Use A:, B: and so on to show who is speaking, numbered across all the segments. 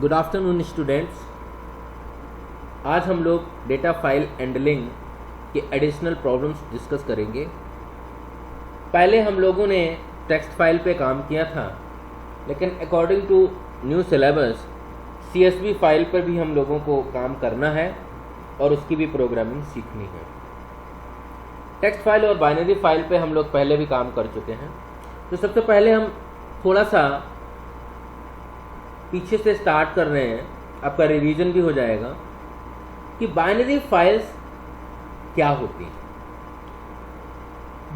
A: Good afternoon students. आज हम लोग डेटा फाइल हैंडलिंग के एडिशनल प्रॉब्लम्स डिस्कस करेंगे। पहले हम लोगों ने टेक्स्ट फाइल पे काम किया था, लेकिन according to new syllabus CSV file पर भी हम लोगों को काम करना है और उसकी भी प्रोग्रामिंग सीखनी है। टेक्स्ट फाइल और बाइनरी फाइल पे हम लोग पहले भी काम कर चुके हैं, तो सबसे पहले हम थोड़ा सा पीछे से स्टार्ट कर रहे हैं, आपका रिवीजन भी हो जाएगा कि बाइनरी फाइल्स क्या होती हैं।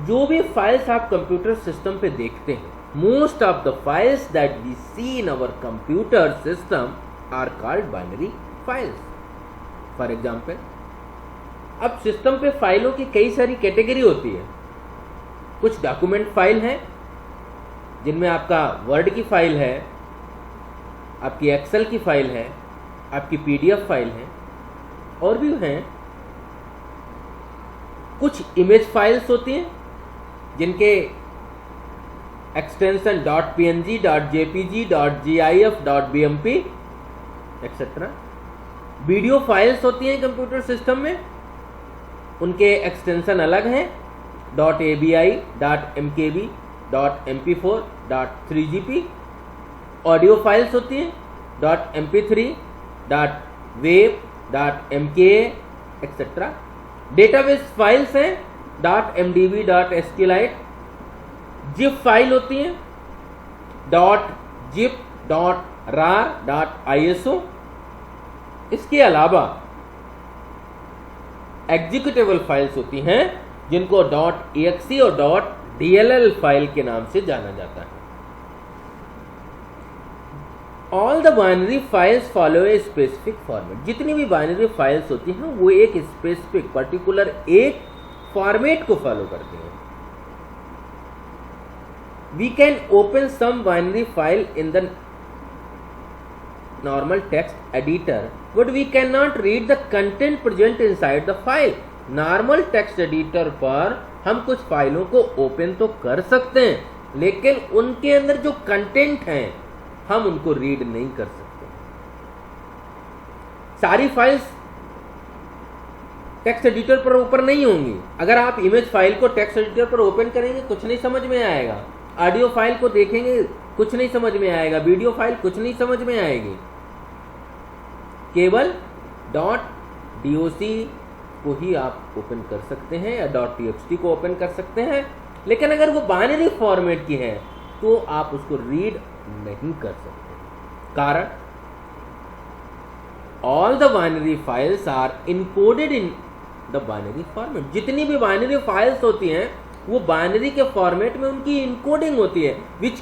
A: जो भी फाइल्स आप कंप्यूटर सिस्टम पे देखते हैं, most of the files that we see in our computer system are called binary files. For example, अब सिस्टम पे फाइलों की कई सारी कैटेगरी होती है। कुछ डॉक्यूमेंट फाइल हैं जिनमें आपका वर्ड की फाइल है, आपकी एक्सेल की फाइल है, आपकी PDF फाइल है, और भी हैं कुछ इमेज फाइल्स होती हैं जिनके extension .png, .jpg, .gif, .bmp etcetera. Video files होती हैं कंप्यूटर सिस्टम में, उनके एक्सटेंशन अलग हैं .avi, .mkb, .mp4, .3gp। Audio files होती हैं .mp3, .wave, .mka etcetera. Database files हैं .mdb, .sqlite। जिप फाइल होती हैं .zip, .rar, .iso। इसके अलावा एग्जीक्यूटेबल फाइल्स होती हैं जिनको .exe और .dll फाइल के नाम से जाना जाता है। All the binary files follow a specific format. जितनी भी बाइनरी फाइल्स होती हैं वो एक स्पेसिफिक पर्टिकुलर एक फॉर्मेट को फॉलो करती हैं। We can open some binary file in the normal text editor, but we can not read the content present inside the file. Normal text editor पर हम कुछ फाइलों को ओपन तो कर सकते हैं, लेकिन उनके अंदर जो कंटेंट हैं हम उनको रीड नहीं कर सकते। सारी फाइल्स टेक्स्ट एडिटर पर ओपन नहीं होंगी। अगर आप इमेज फाइल को टेक्स्ट एडिटर पर ओपन करेंगे कुछ नहीं समझ में आएगा, ऑडियो फाइल को देखेंगे कुछ नहीं समझ में आएगा, वीडियो फाइल कुछ नहीं समझ में आएगी। केवल .doc को ही आप ओपन कर सकते हैं या .txt को ओपन कर सकते हैं, लेकिन अगर वो बाइनरी फॉर्मेट की है तो आप उसको रीड नहीं कर सकते। कारण all the binary files are encoded in the binary format. जितनी भी बाइनरी फाइल्स होती हैं वो बाइनरी के फॉर्मेट में उनकी इनकोडिंग होती है, which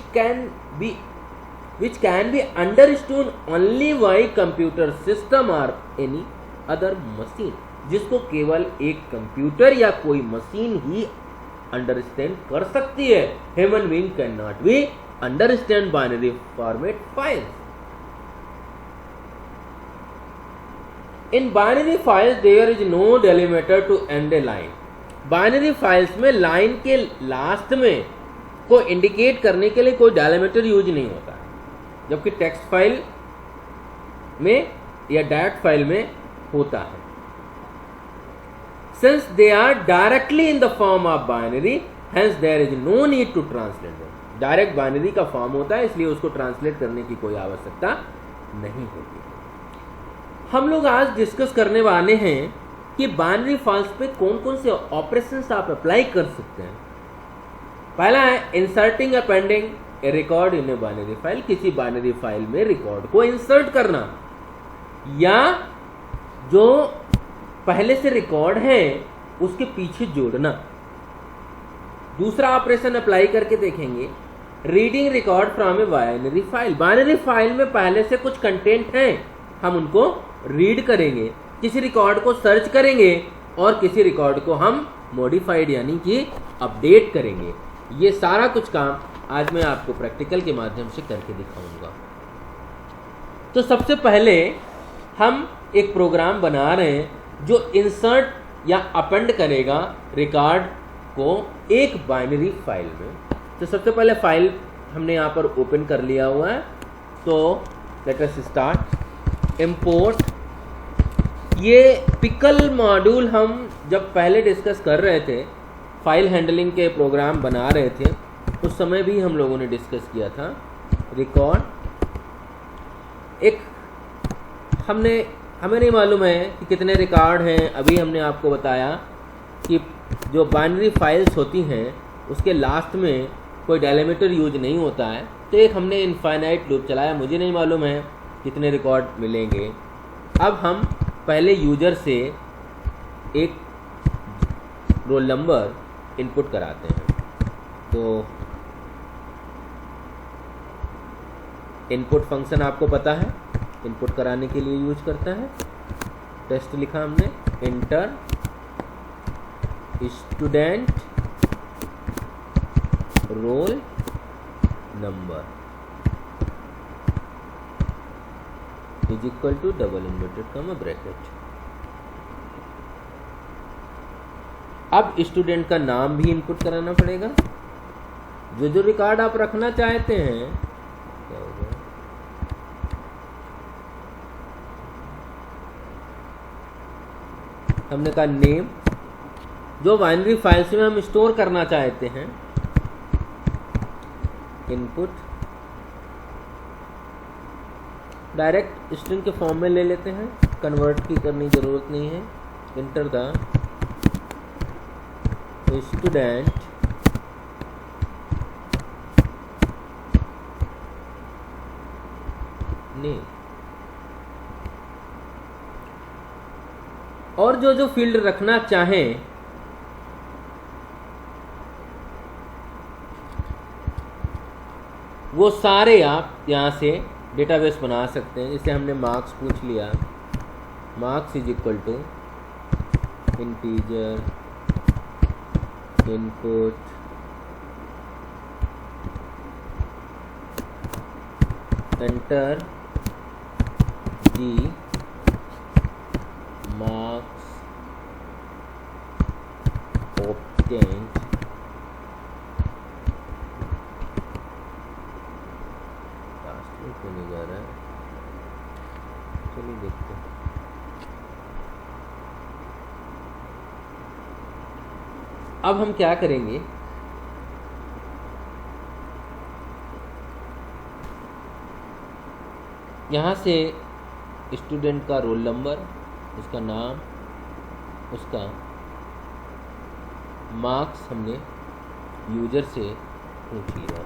A: can be understood only by computer system or any other machine। जिसको केवल एक कंप्यूटर या कोई मशीन ही अंडरस्टैंड कर सकती है। Human being can not be understand binary format files. In binary files there is no delimiter to end a line. Binary files में line के लास्ट में को इंडिकेट करने के लिए कोई डेलिमीटर यूज नहीं होता है, जबकि टेक्स्ट फाइल में या डायरेक्ट फाइल में होता है। Since they are directly in the form of binary, hence there is no need to translate them। Direct binary का फॉर्म होता है, इसलिए उसको ट्रांसलेट करने की कोई आवश्यकता नहीं होती। हम लोग आज डिस्कस करने वाले हैं कि बाइनरी फाइल्स पे कौन कौन से ऑपरेशंस आप अप्लाई कर सकते हैं। पहला है inserting appending A record in a binary file. किसी बाइनरी फाइल में रिकॉर्ड को इंसर्ट करना या जो पहले से रिकॉर्ड है उसके पीछे जोड़ना। दूसरा ऑपरेशन अप्लाई करके देखेंगे, reading record from a binary file. Binary file में पहले से कुछ कंटेंट हैं, हम उनको रीड करेंगे। किसी रिकॉर्ड को सर्च करेंगे और किसी रिकॉर्ड को हम मॉडिफाइड यानी कि अपडेट करेंगे। ये सारा कुछ काम आज मैं आपको प्रैक्टिकल के माध्यम से करके दिखाऊंगा। तो सबसे पहले हम एक प्रोग्राम बना रहे हैं जो इंसर्ट या अपेंड करेगा रिकॉर्ड को एक बाइनरी फाइल में। तो सबसे पहले फाइल हमने यहाँ पर ओपन कर लिया हुआ है, तो लेट अस स्टार्ट। इंपोर्ट, ये पिकल मॉड्यूल हम जब पहले डिस्कस कर रहे थे, फाइल हैंडलिंग के प्रोग्राम बना रहे थे, उस समय भी हम लोगों ने डिस्कस किया था। रिकॉर्ड, एक हमें नहीं मालूम है कि कितने रिकॉर्ड हैं। अभी हमने आपको बताया कि जो बाइनरी फाइल्स होती हैं उसके लास्ट में कोई डेलिमीटर यूज नहीं होता है, तो एक हमने इनफाइनाइट लूप चलाया। मुझे नहीं मालूम है कितने रिकॉर्ड मिलेंगे। अब हम पहले यूजर से एक रोल नंबर इनपुट कराते हैं। तो इनपुट फंक्शन आपको पता है, इनपुट कराने के लिए यूज करता है। टेस्ट लिखा हमने, enter student roll number is equal to double inverted comma bracket. अब स्टूडेंट का नाम भी इनपुट कराना पड़ेगा। जो रिकॉर्ड आप रखना चाहते हैं, क्या होगा, हमने कहा नेम, जो बाइनरी फाइल्स में हम स्टोर करना चाहते हैं, इनपुट डायरेक्ट स्ट्रिंग के फॉर्म में ले लेते हैं, कन्वर्ट की करनी जरूरत नहीं है। इंटर द स्टूडेंट नेम, और जो फील्ड रखना चाहें वो सारे आप यहाँ से डेटाबेस बना सकते हैं। जैसे हमने मार्क्स पूछ लिया, marks is equal to integer input enter the marks obtained last में क्यों नहीं जा रहा है, चलिए देखते हैं। अब हम क्या करेंगे, यहाँ से स्टूडेंट का रोल नंबर, उसका नाम, उसका मार्क्स हमने यूजर से पूछ लिया।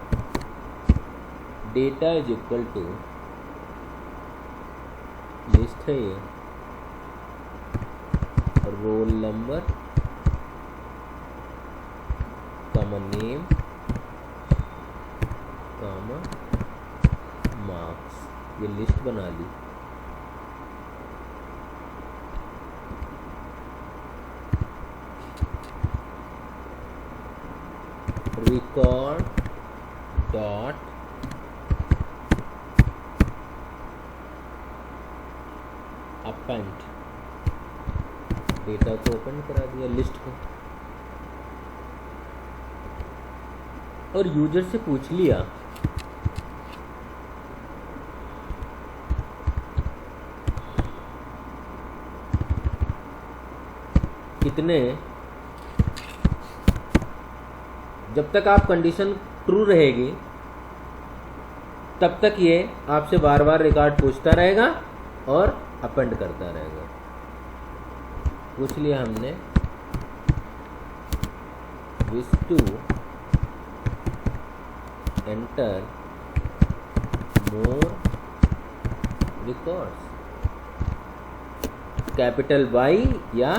A: Data is equal to list है ये, roll number comma name comma marks, ये लिस्ट बना ली। रिकॉर्ड डॉट अपेंड, डेटा को ओपन करा दिया, लिस्ट को, और यूजर से पूछ लिया कितने, जब तक आप कंडीशन ट्रू रहेगी तब तक ये आपसे बार बार रिकॉर्ड पूछता रहेगा और अपेंड करता रहेगा। पूछ लिया हमने wish to enter more records, capital Y या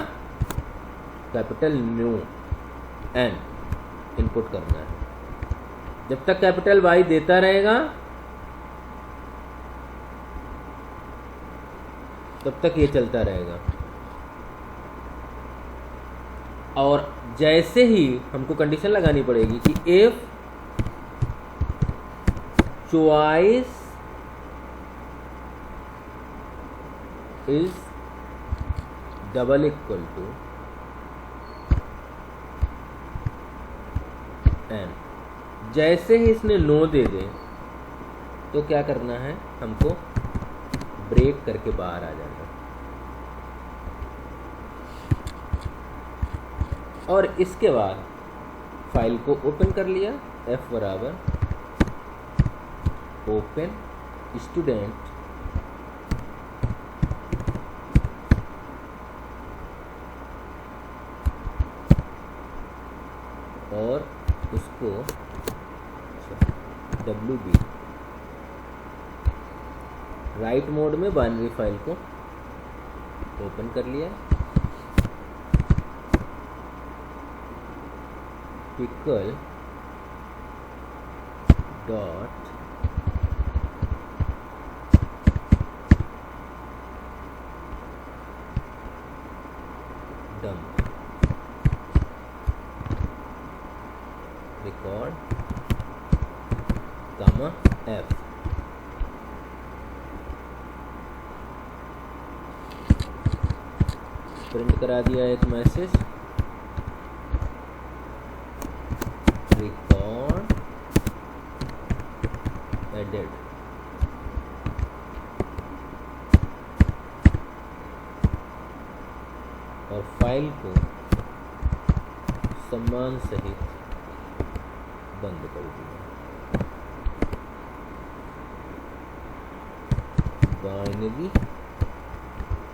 A: कैपिटल न्यू एन इनपुट करना है। जब तक कैपिटल वाई देता रहेगा तब तक ये चलता रहेगा, और जैसे ही हमको कंडीशन लगानी पड़ेगी कि if choice is double equal to N, जैसे ही इसने नो दे दे तो क्या करना है, हमको ब्रेक करके बाहर आ जाता। और इसके बाद फाइल को ओपन कर लिया, F बराबर ओपन स्टूडेंट और उसको WB राइट मोड में बाइनरी फाइल को ओपन कर लिया। पिकल डॉट डम्प रिकॉर्ड कामा F। प्रिंट करा दिया एक मैसेज, रिकॉर्ड एडेड। और फाइल को सम्मान सहित बंद कर दिया। Binary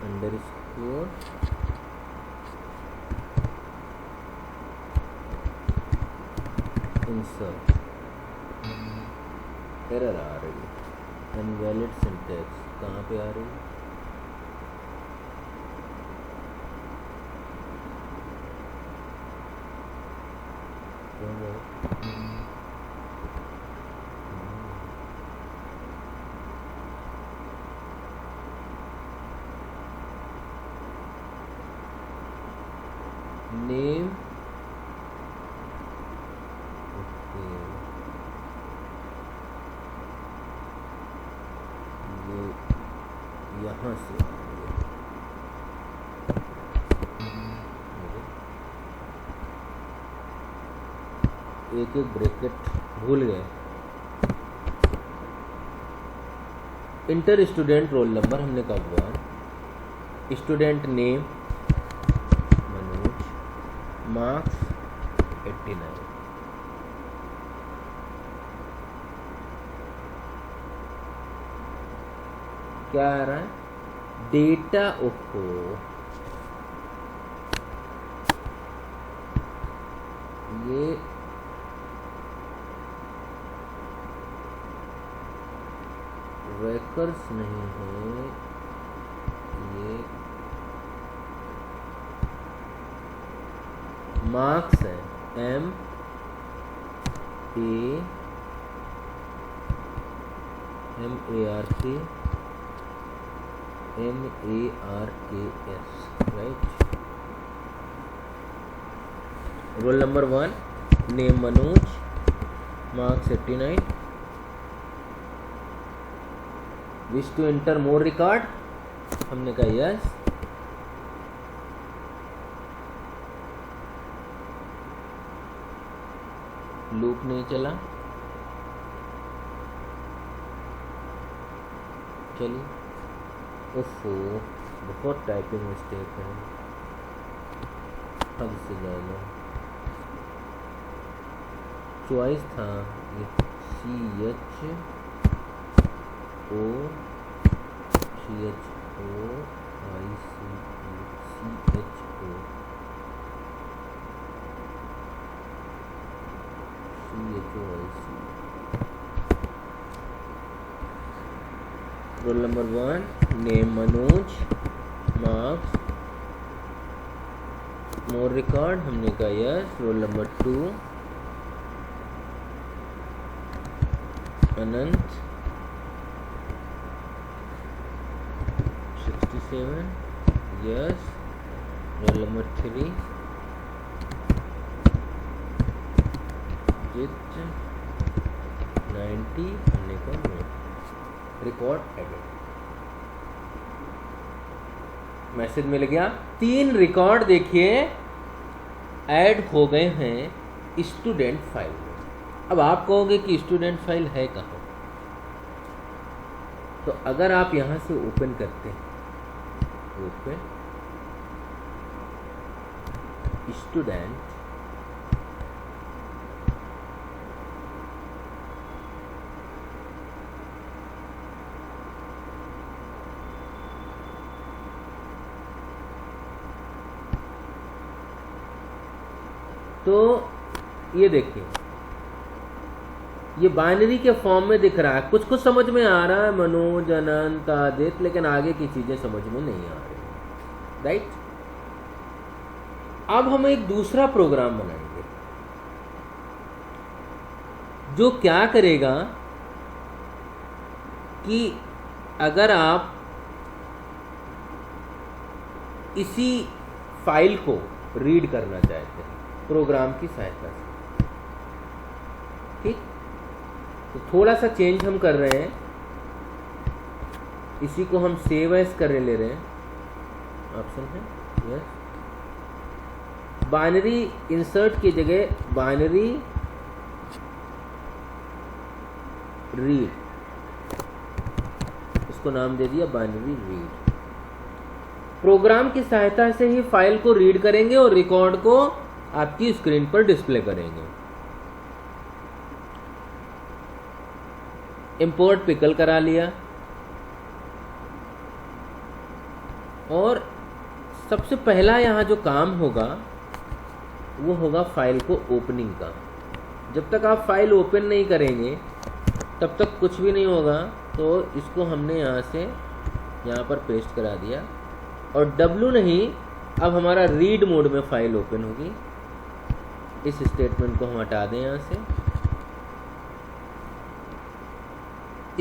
A: underscore insert. एरर आ रही है, इनवैलिड सिंटैक्स कहाँ पे आ रही है? नेम यहाँ से एक ब्रैकेट भूल गए। इंटर स्टूडेंट रोल नंबर हमने कब हुआ, स्टूडेंट नेम मनोज, मार्क्स 89। क्या आ रहा है? डेटा ओहो ये रेकर्स नहीं है, ये मार्क्स है। MARKS right. Roll number 1, name Manoj, marks 89। Wish to enter more record, हमने कहा यस। लूप नहीं चला, चलिए। ओफो बहुत टाइपिंग मिस्टेक है, हद से ज़्यादा। चॉइस था ये CHO roll number 1, name Manoj, marks, more record, हमने कहा yes. Roll number 2, Anant 67, yes. Roll number 3, Jit 90, हमने कहा नो। रिकॉर्ड एडिट, मैसेज मिल गया। 3 रिकॉर्ड देखिए ऐड हो गए हैं स्टूडेंट फाइल में। अब आप कहोगे कि स्टूडेंट फाइल है कहाँ? तो अगर आप यहाँ से ओपन करते हैं, ओपन स्टूडेंट तो ये देखिए ये बाइनरी के फॉर्म में दिख रहा है, कुछ कुछ समझ में आ रहा है, मनोज, अनंत, आदित्य, लेकिन आगे की चीजें समझ में नहीं आ रही, राइट। अब हम एक दूसरा प्रोग्राम बनाएंगे जो क्या करेगा कि अगर आप इसी फाइल को रीड करना चाहते हैं प्रोग्राम की सहायता से, ठीक, तो थोड़ा सा चेंज हम कर रहे हैं, इसी को हम सेव एज कर ले रहे हैं, ऑप्शन है यस, बाइनरी इंसर्ट की जगह बाइनरी रीड, इसको नाम दे दिया बाइनरी रीड। प्रोग्राम की सहायता से ही फाइल को रीड करेंगे और रिकॉर्ड को आपकी स्क्रीन पर डिस्प्ले करेंगे। इंपोर्ट पिकल करा लिया और सबसे पहला यहाँ जो काम होगा वो होगा फाइल को ओपनिंग का। जब तक आप फाइल ओपन नहीं करेंगे तब तक कुछ भी नहीं होगा, तो इसको हमने यहाँ से यहाँ पर पेस्ट करा दिया और W नहीं, अब हमारा रीड मोड में फाइल ओपन होगी। इस स्टेटमेंट को हम हटा दें यहाँ से।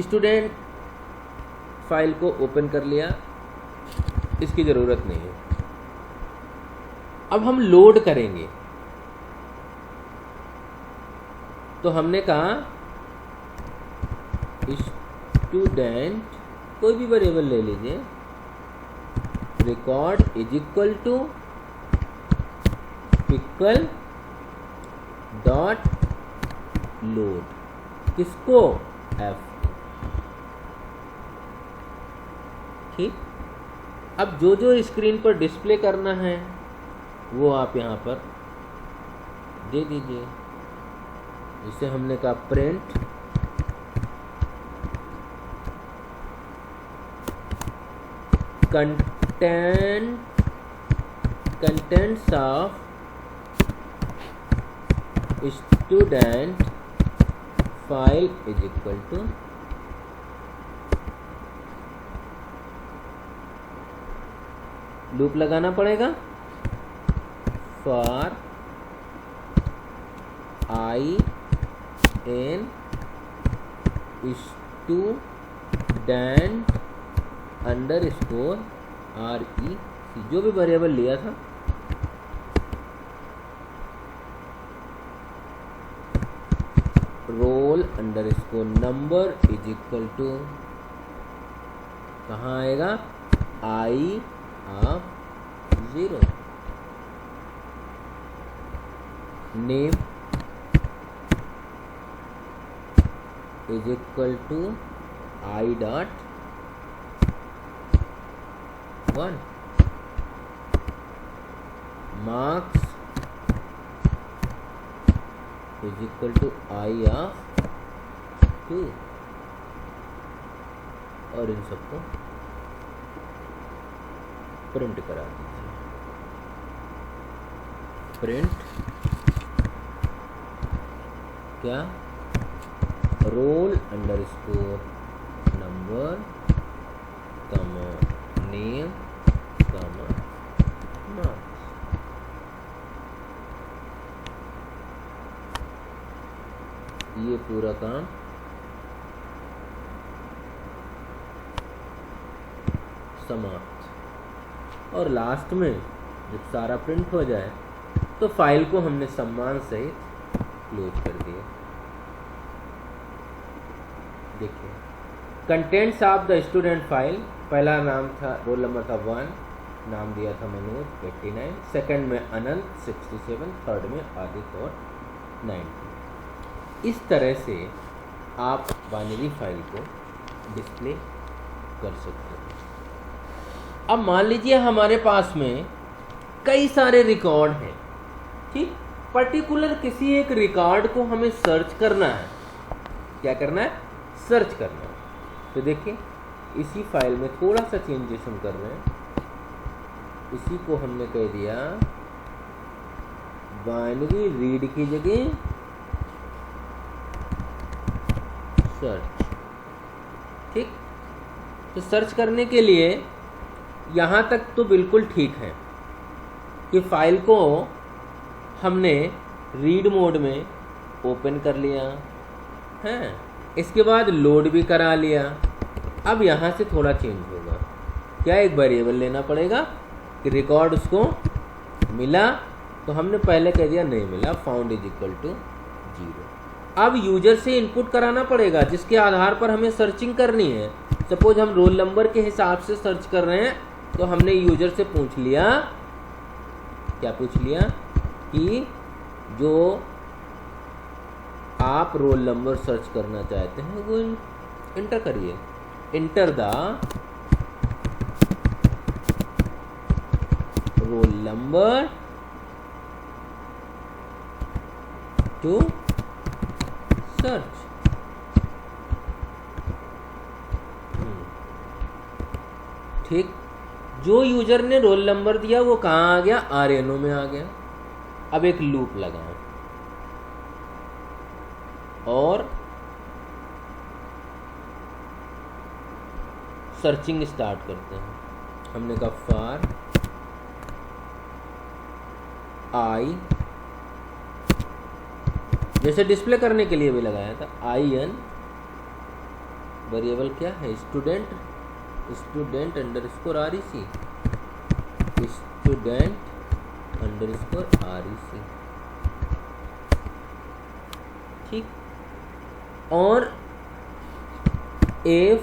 A: स्टूडेंट फाइल को ओपन कर लिया, इसकी ज़रूरत नहीं है। अब हम लोड करेंगे, तो हमने कहा स्टूडेंट, कोई भी वेरिएबल ले लीजिए, record is equal to pickle dot load, किसको, एफ, ठीक। अब जो जो स्क्रीन पर डिस्प्ले करना है वो आप यहाँ पर दे दीजिए। जिसे हमने कहा print contents of student file is equal to loop लगाना पड़ेगा, for I in student under score REC, जो भी वेरिएबल लिया था roll under score number is equal to, कहाँ आएगा, I of 0, name is equal to I dot 1, marks is equal to I of 2, और इन सबको प्रिंट करा दीजिए। प्रिंट क्या, roll under score number comma name comma marks. ये पूरा काम समाप्त। और लास्ट में जब सारा प्रिंट हो जाए तो फाइल को हमने सम्मान सहित क्लोज कर दिया। देखिए contents of the student file, पहला नाम था, रोल नंबर था 1, नाम दिया था मनोज 89, सेकंड में अनंत 67, थर्ड में आदित्य और 90। इस तरह से आप बाइनरी फाइल को डिस्प्ले कर सकते हैं। अब मान लीजिए हमारे पास में कई सारे रिकॉर्ड हैं, ठीक, पर्टिकुलर किसी एक रिकॉर्ड को हमें सर्च करना है। क्या करना है? सर्च करना है। तो देखिए इसी फाइल में थोड़ा सा चेंजेस हम कर रहे हैं। इसी को हमने कह दिया बाइनरी रीड की जगह सर्च, ठीक। तो सर्च करने के लिए यहाँ तक तो बिल्कुल ठीक है कि फाइल को हमने रीड मोड में ओपन कर लिया है, इसके बाद लोड भी करा लिया। अब यहाँ से थोड़ा चेंज होगा। क्या? एक वेरिएबल लेना पड़ेगा कि रिकॉर्ड उसको मिला, तो हमने पहले कह दिया नहीं मिला, फाउंड इज इक्वल टू 0। अब यूजर से इनपुट कराना पड़ेगा जिसके आधार पर हमें सर्चिंग करनी है। सपोज हम रोल नंबर के हिसाब से सर्च कर रहे हैं, तो हमने यूजर से पूछ लिया, क्या पूछ लिया कि जो आप रोल नंबर सर्च करना चाहते हैं वो इंटर करिए। Inter the roll number to search. ठीक, जो यूजर ने रोल नंबर दिया वो कहाँ आ गया? RNO में आ गया। अब एक लूप लगाएं और सर्चिंग स्टार्ट करते हैं। हमने कहा फॉर आई, जैसे डिस्प्ले करने के लिए भी लगाया था, IN वेरिएबल क्या है? Student, student underscore REC, student underscore REC, ठीक। और if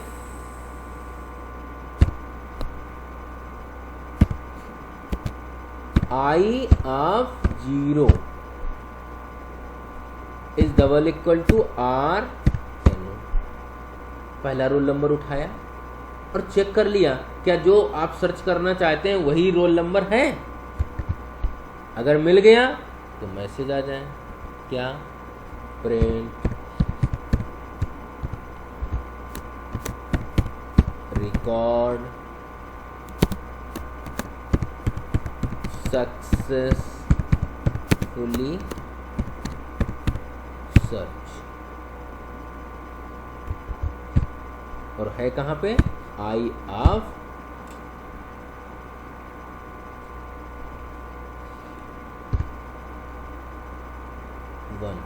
A: I of 0 is double equal to R, पहला रोल नंबर उठाया और चेक कर लिया क्या जो आप सर्च करना चाहते हैं वही रोल नंबर है। अगर मिल गया तो मैसेज आ जाए, क्या? Print record successfully search. और है कहाँ पे? I of 1।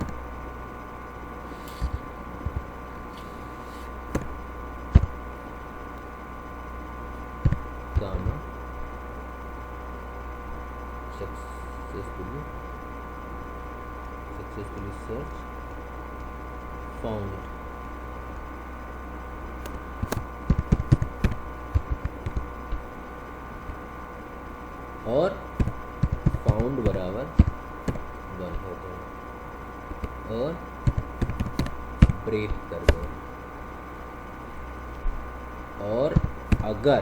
A: Gamma successfully search found. और फाउंड बराबर 1 हो गया और ब्रेक कर दो। और अगर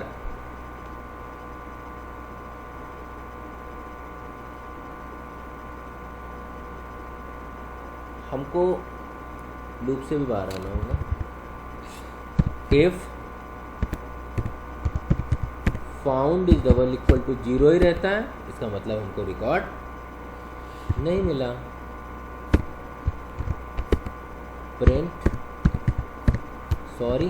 A: हमको लूप से भी बाहर आना होगा, if found is double equal to 0 ही रहता है, इसका मतलब हमको रिकॉर्ड नहीं मिला। Print sorry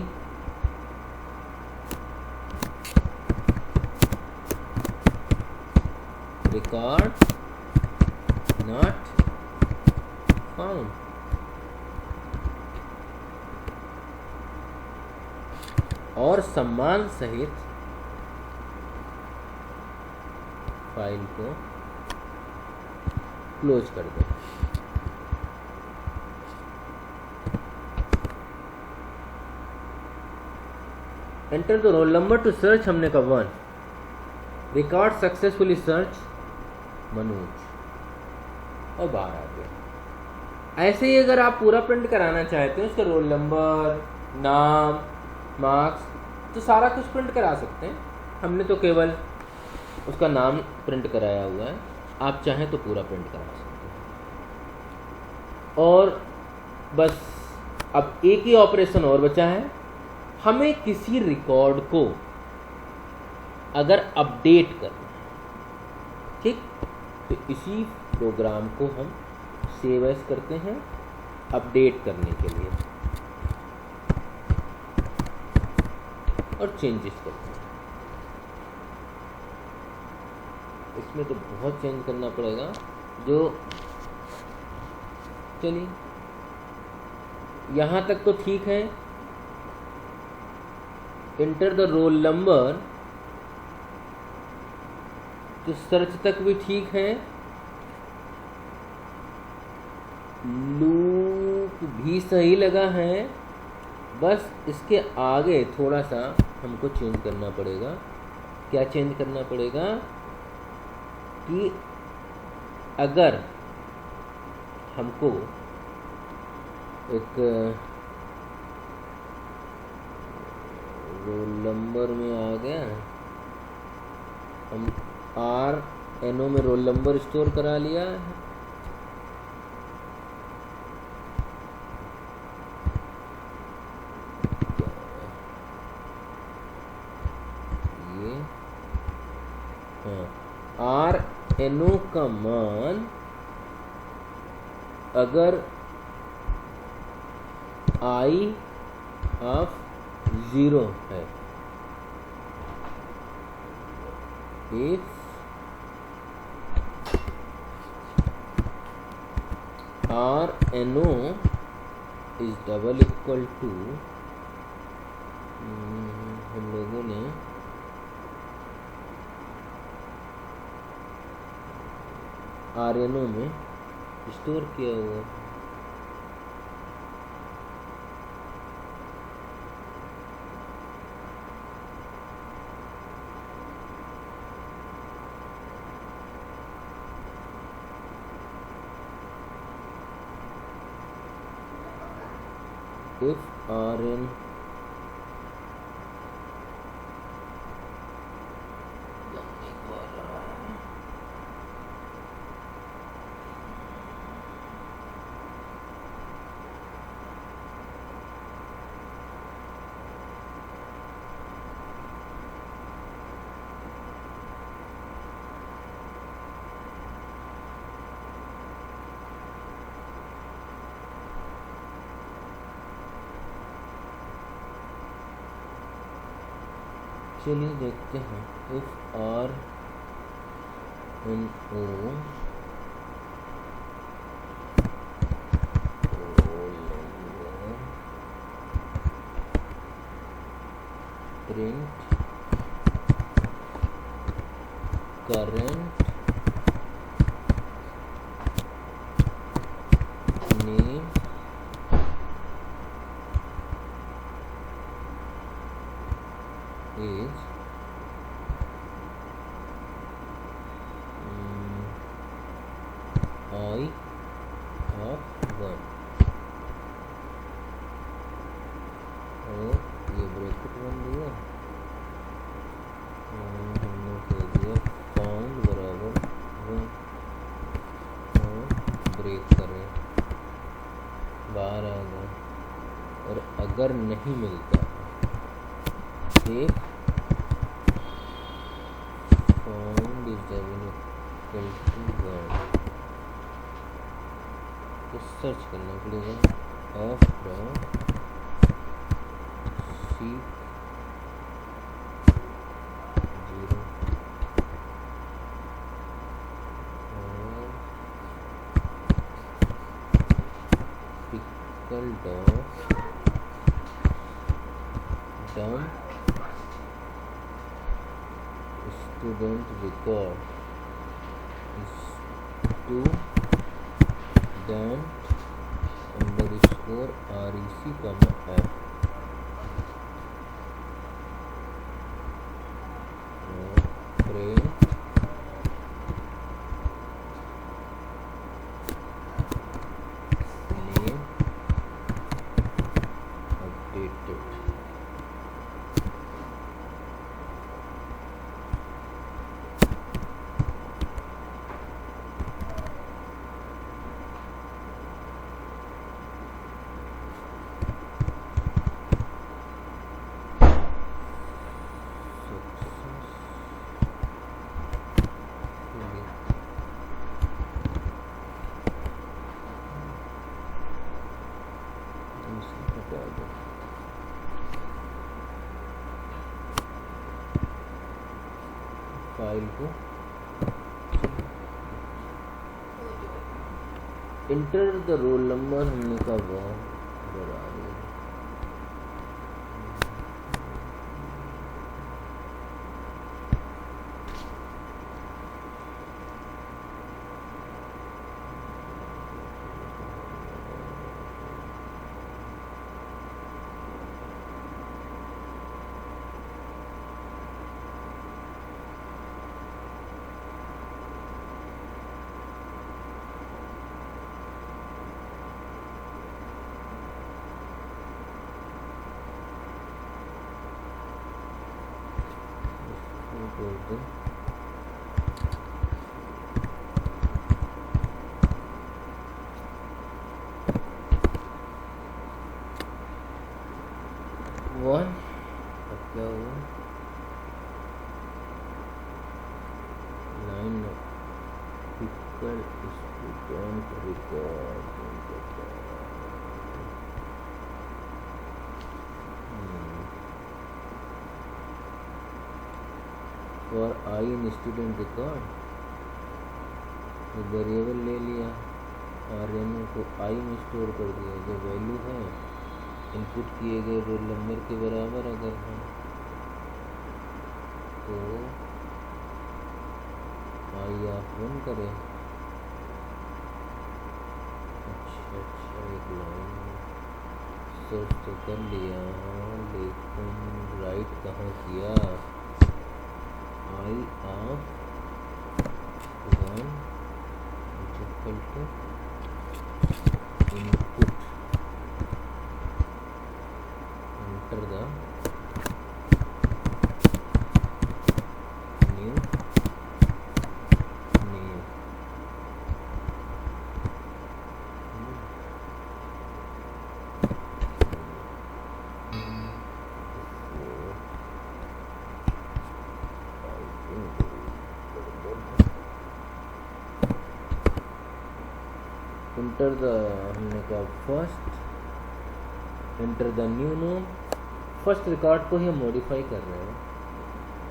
A: record not found. और सम्मान सहित फाइल को क्लोज कर दें। Enter the roll number to search, हमने कहा 1। रिकॉर्ड सक्सेसफुली सर्च मनोज, और बाहर आ गया। ऐसे ही अगर आप पूरा प्रिंट कराना चाहते हैं उसका रोल नंबर, नाम, मार्क्स, तो सारा कुछ प्रिंट करा सकते हैं, हमने तो केवल उसका नाम प्रिंट कराया हुआ है, आप चाहें तो पूरा प्रिंट करा सकते हैं। और बस अब एक ही ऑपरेशन और बचा है, हमें किसी रिकॉर्ड को अगर अपडेट करना है, ठीक, तो इसी प्रोग्राम को हम सेव एज करते हैं अपडेट करने के लिए और चेंजेस करते हैं। इसमें तो बहुत चेंज करना पड़ेगा, जो चलिए यहाँ तक तो ठीक है। इंटर द रोल नंबर, तो सर्च तक भी ठीक है, लूप भी सही लगा है। बस इसके आगे थोड़ा सा हमको चेंज करना पड़ेगा। क्या चेंज करना पड़ेगा कि अगर हमको एक रोल नंबर में आ गया, हम RNO में रोल नंबर स्टोर करा लिया है, ये हाँ, RNO का मान अगर I ऑफ 0 है, if RNO is double equal to, हम लोगों ने RNO में स्टोर किया हुआ, if Rn चलिए देखते हैं। If RNO print current name is I of 1, और ये ब्रैकेट बन दिया, हमने कह दिया फाउंड बराबर 1 और ब्रेक करें, बाहर आ गया। और अगर नहीं मिलता एक found is double equal to 1, तो सर्च करना पड़ेगा एफ सीक 0 और pickle dot dump student record student underscore rec, f print name updated। File को इंटर द रोल नंबर हमने का बहुत बराबर बोलते वन अब क्या हुआ लाइन पिकल स्टूडेंट रिकॉर्ड और आई इन स्टूडेंट रिकॉर्ड वेरिएबल ले लिया आर्यन को आई में स्टोर कर दिया जो वैल्यू है इनपुट किए गए रोल नंबर के बराबर अगर है तो आई आप रन करें। अच्छा एक लाइन सर्च तो कर लिया लेकिन राइट कहाँ किया i of one equal to input enter the new name enter the हमने कहा first enter the new name first record को ही हम मॉडिफाई कर रहे हैं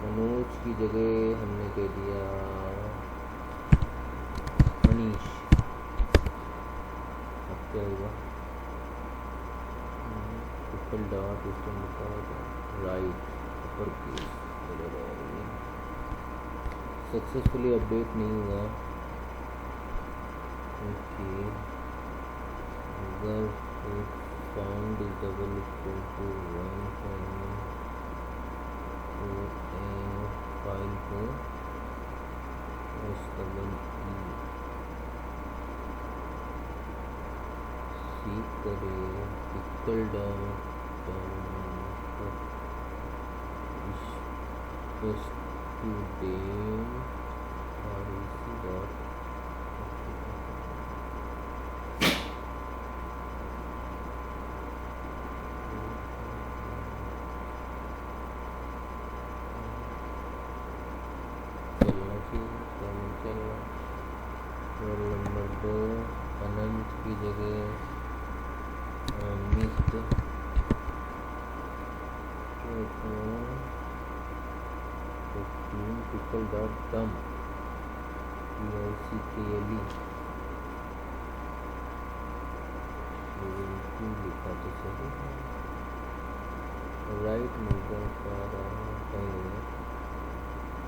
A: मनोज की जगह हमने कह दिया मनीष। अब क्या हुआ ट्रिपल डॉट राइट ऊपर सक्सेसफुली अपडेट नहीं हुआ। Okay, अगर found is double equal to 1 तो फाइल को सी करे इक्वल डॉट रोल नंबर 2 अनंत की जगह अमित पिकल डॉट डम PICKLE लिखा तो सही राइट नहीं कर पा रहा है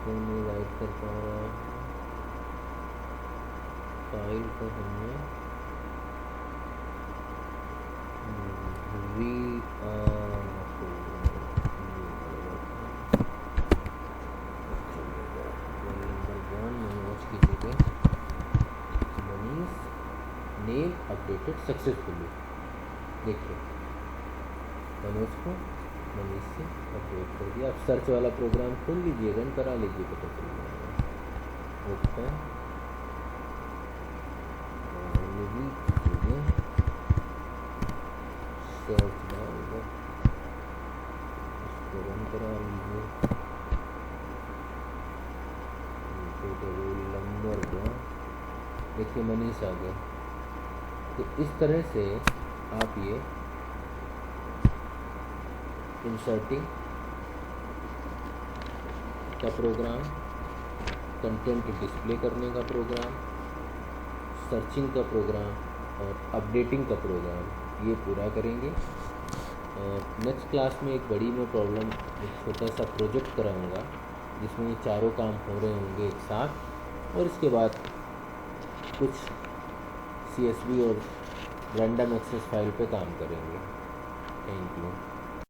A: क्यों नहीं राइट कर पा रहा है फाइल को हमने नेम अपडेटेड सक्सेसफुली। देखिए मनोज को मनीष से अपडेट कर दिया। अब सर्च वाला प्रोग्राम खोल लीजिए रन करा लीजिए पता चल जाएगा। ओपन सर्च डालकर इसको रन करा लीजिए। रोल नंबर देखिए मनीष आ गया। तो इस तरह से आप ये इंसर्टिंग का प्रोग्राम कंटेंट डिस्प्ले करने का प्रोग्राम, सर्चिंग का प्रोग्राम और अपडेटिंग का प्रोग्राम, ये पूरा करेंगे। नेक्स्ट क्लास में एक बड़ी मैं प्रॉब्लम, एक छोटा सा प्रोजेक्ट कराऊंगा जिसमें ये चारों काम हो रहे होंगे एक साथ, और इसके बाद कुछ CSV और रैंडम एक्सेस फाइल पे काम करेंगे। Thank you.